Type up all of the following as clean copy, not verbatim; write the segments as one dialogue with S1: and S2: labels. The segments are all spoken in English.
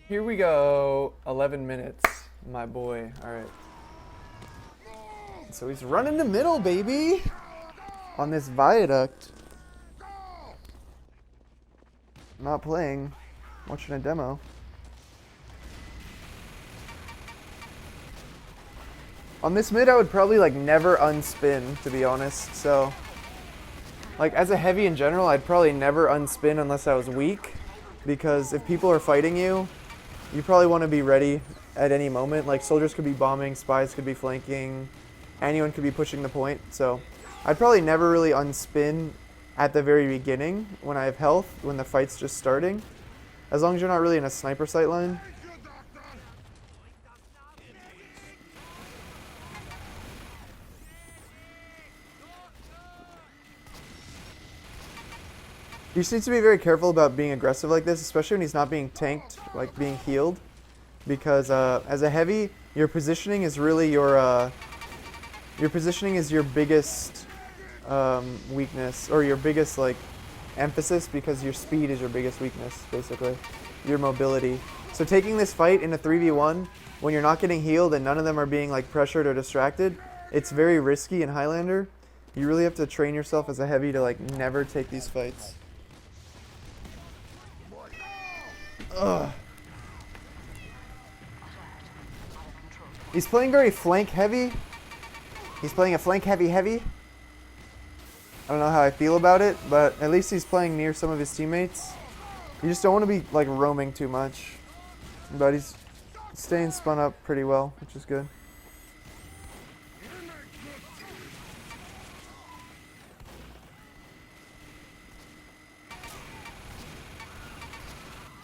S1: Here we go. 11 minutes, my boy. All right. So he's running the middle, baby, on this viaduct. Not playing, watching a demo. On this mid, I would probably like never unspin, to be honest. So, like as a heavy in general, I'd probably never unspin unless I was weak, because if people are fighting you, you probably want to be ready at any moment. Like soldiers could be bombing, spies could be flanking, anyone could be pushing the point. So I'd probably never really unspin at the very beginning when I have health, when the fight's just starting. As long as you're not really in a sniper sight line. You just need to be very careful about being aggressive like this, especially when he's not being tanked, like being healed. Because as a heavy, your positioning is really your positioning is your biggest weakness, or your biggest like emphasis, because your speed is your biggest weakness, basically, your mobility. So taking this fight in a 3v1 when you're not getting healed and none of them are being like pressured or distracted, it's very risky in Highlander. You really have to train yourself as a heavy to like never take these fights. Ugh. He's playing very flank heavy. He's playing a flank heavy. I don't know how I feel about it, but at least he's playing near some of his teammates. You just don't want to be like roaming too much. But he's staying spun up pretty well, which is good.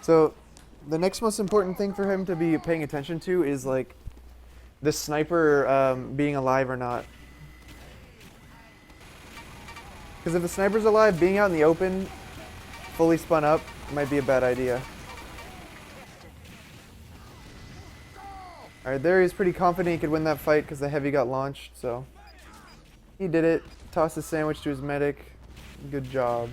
S1: So the next most important thing for him to be paying attention to is like the sniper being alive or not. Because if the sniper's alive, being out in the open, fully spun up, might be a bad idea. Alright, there he's pretty confident he could win that fight because the heavy got launched, so. He did it. Tossed a sandwich to his medic. Good job.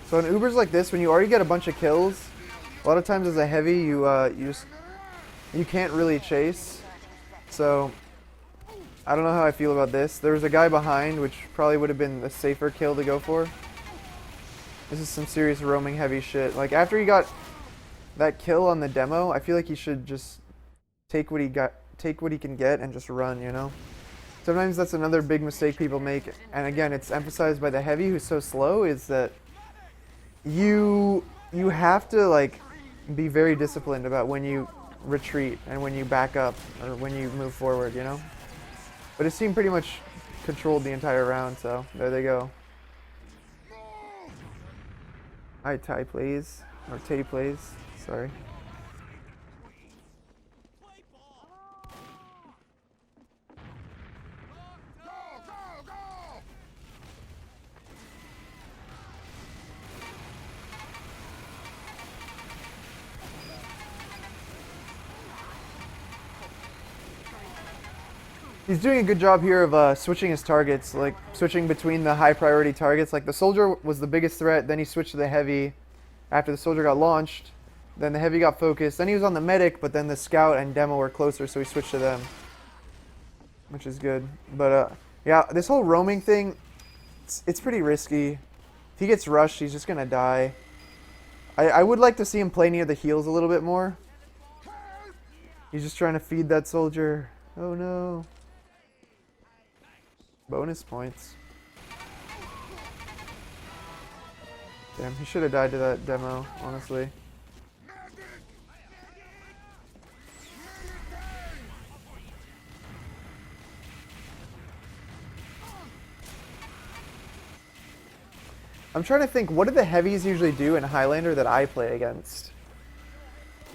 S1: So in Ubers like this, when you already get a bunch of kills, a lot of times as a heavy, you can't really chase. So I don't know how I feel about this. There was a guy behind, which probably would have been a safer kill to go for. This is some serious roaming heavy shit. Like after he got that kill on the demo, I feel like he should just take what he can get and just run, you know? Sometimes that's another big mistake people make, and again, it's emphasized by the heavy who's so slow, is that you have to like be very disciplined about when you retreat and when you back up or when you move forward, you know? But his team pretty much controlled the entire round, so there they go. Alright, Ty plays, or Tay plays, sorry. He's doing a good job here of switching his targets, like switching between the high priority targets. Like the soldier was the biggest threat, then he switched to the heavy after the soldier got launched, then the heavy got focused, then he was on the medic, but then the scout and demo were closer, so he switched to them, which is good. But yeah, this whole roaming thing, it's pretty risky. If he gets rushed, he's just gonna die. I would like to see him play near the heals a little bit more. He's just trying to feed that soldier. Oh no. Bonus points. Damn, he should have died to that demo, honestly. I'm trying to think, what do the heavies usually do in Highlander that I play against?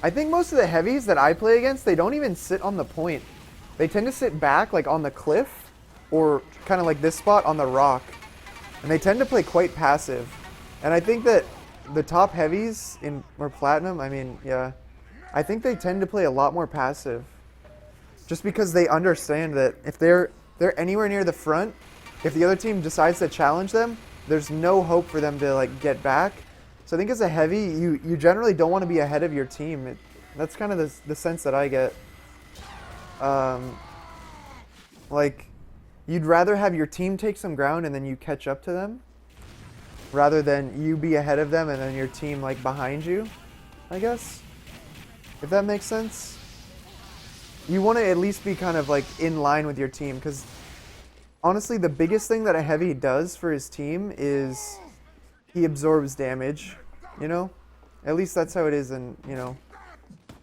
S1: I think most of the heavies that I play against, they don't even sit on the point. They tend to sit back, like on the cliff, or kind of like this spot on the rock. And they tend to play quite passive. And I think that the top heavies in or platinum, I mean, yeah, I think they tend to play a lot more passive. Just because they understand that if they're anywhere near the front, if the other team decides to challenge them, there's no hope for them to like get back. So I think as a heavy, you generally don't want to be ahead of your team. That's kind of the sense that I get. Like, you'd rather have your team take some ground and then you catch up to them, rather than you be ahead of them and then your team like behind you, I guess. If that makes sense. You want to at least be kind of like in line with your team, because honestly, the biggest thing that a heavy does for his team is he absorbs damage, you know? At least that's how it is in, you know,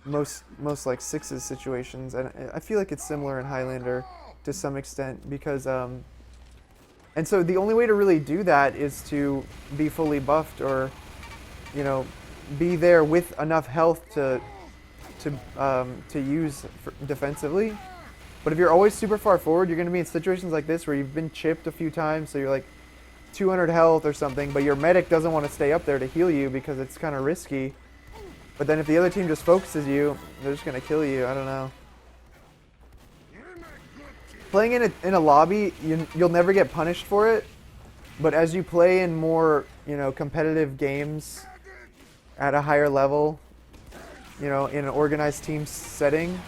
S1: most like sixes situations. And I feel like it's similar in Highlander to some extent, because and so the only way to really do that is to be fully buffed, or, you know, be there with enough health to use defensively. But if you're always super far forward, you're going to be in situations like this where you've been chipped a few times, so you're like 200 health or something, but your medic doesn't want to stay up there to heal you because it's kind of risky. But then if the other team just focuses you, they're just going to kill you. I don't know. Playing in a lobby, you'll never get punished for it, but as you play in more, you know, competitive games at a higher level, you know, in an organized team setting,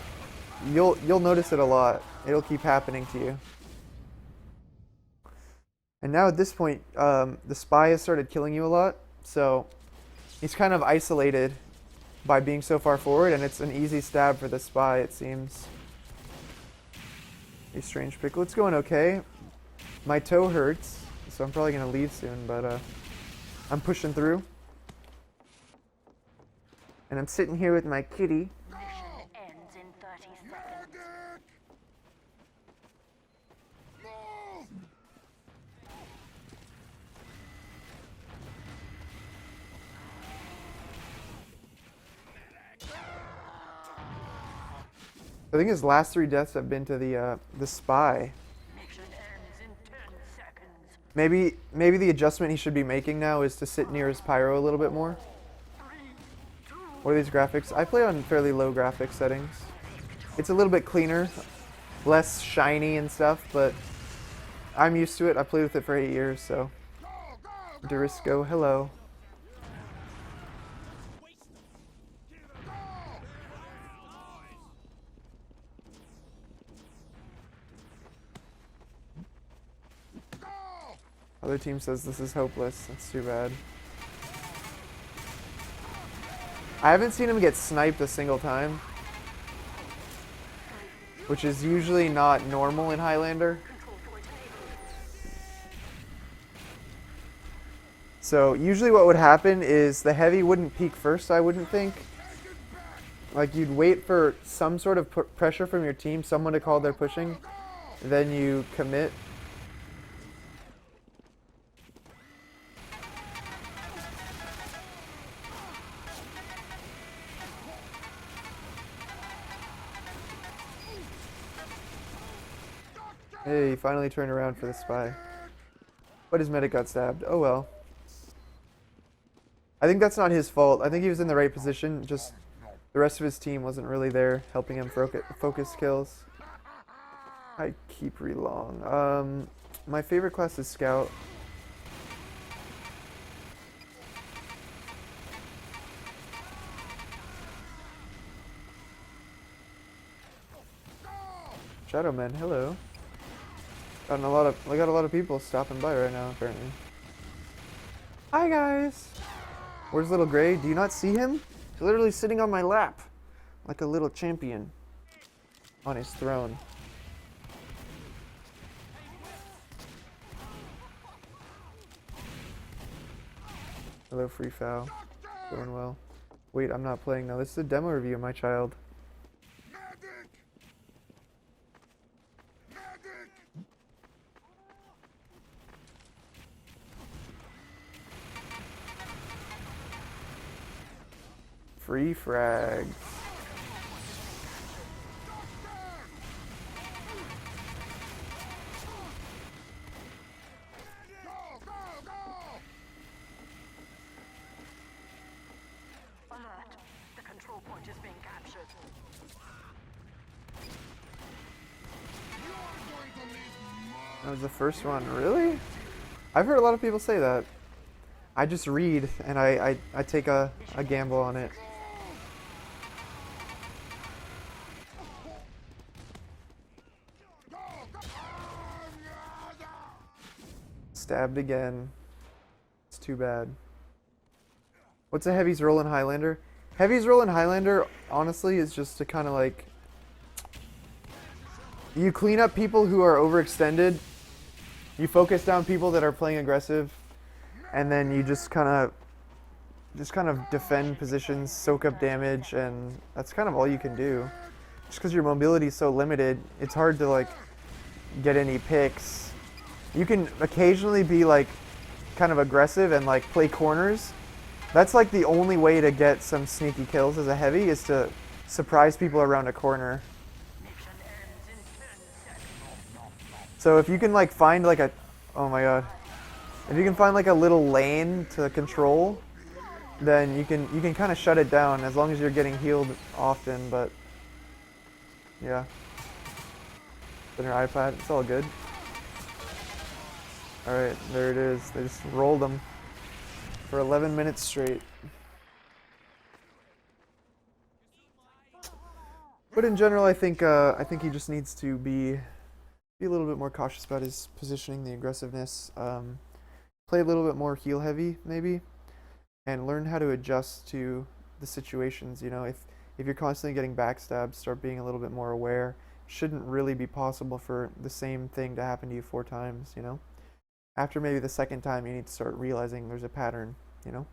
S1: you'll notice it a lot. It'll keep happening to you. And now at this point, the spy has started killing you a lot, so he's kind of isolated by being so far forward, and it's an easy stab for the spy, it seems. A strange pickle. It's going okay. My toe hurts, so I'm probably going to leave soon, but I'm pushing through. And I'm sitting here with my kitty.
S2: Mission ends in 30 seconds.
S1: I think his last 3 deaths have been to the spy.
S2: Mission ends in 10 seconds.
S1: Maybe the adjustment he should be making now is to sit near his pyro a little bit more.
S2: 3, 2,
S1: What are these graphics? I play on fairly low graphics settings. It's a little bit cleaner, less shiny and stuff, but I'm used to it. I played with it for 8 years, so. Durisco, hello. Other team says this is hopeless. That's too bad. I haven't seen him get sniped a single time, which is usually not normal in Highlander. So usually what would happen is the heavy wouldn't peek first, I wouldn't think. Like, you'd wait for some sort of pressure from your team, someone to call they're pushing, then you commit. Hey, he finally turned around for the spy. But his medic got stabbed. Oh well. I think that's not his fault. I think he was in the right position, just the rest of his team wasn't really there helping him focus kills. I keep relong. My favorite class is Scout. Shadowman, hello. I got a lot of people stopping by right now, apparently. Hi guys! Where's Little Gray? Do you not see him? He's literally sitting on my lap, like a little champion on his throne. Hello, Free Foul. Going well. Wait, I'm not playing now. This is a demo review, my child. free frags.
S2: Alert. The control point is being captured.
S1: That was the first one, really? I've heard a lot of people say that. I just read and I take a gamble on it. Stabbed again. It's too bad. What's a Heavy's role in Highlander? Heavy's role in Highlander, honestly, is just to kind of like... You clean up people who are overextended. You focus down people that are playing aggressive. And then you just kind of defend positions, soak up damage, and that's kind of all you can do. Just because your mobility is so limited, it's hard to like get any picks. You can occasionally be like kind of aggressive and like play corners. That's like the only way to get some sneaky kills as a Heavy, is to surprise people around a corner.
S2: Mission ends in 10 seconds.
S1: So if you can like find like a, oh my god, if you can find like a little lane to control, then you can kind of shut it down as long as you're getting healed often. But yeah, on your iPad, it's all good. All right, there it is. They just rolled them for 11 minutes straight. But in general, I think he just needs to be a little bit more cautious about his positioning, the aggressiveness. Play a little bit more heel heavy, maybe, and learn how to adjust to the situations. You know, if you're constantly getting backstabbed, start being a little bit more aware. Shouldn't really be possible for the same thing to happen to you 4 times, you know? After maybe the second time, you need to start realizing there's a pattern, you know?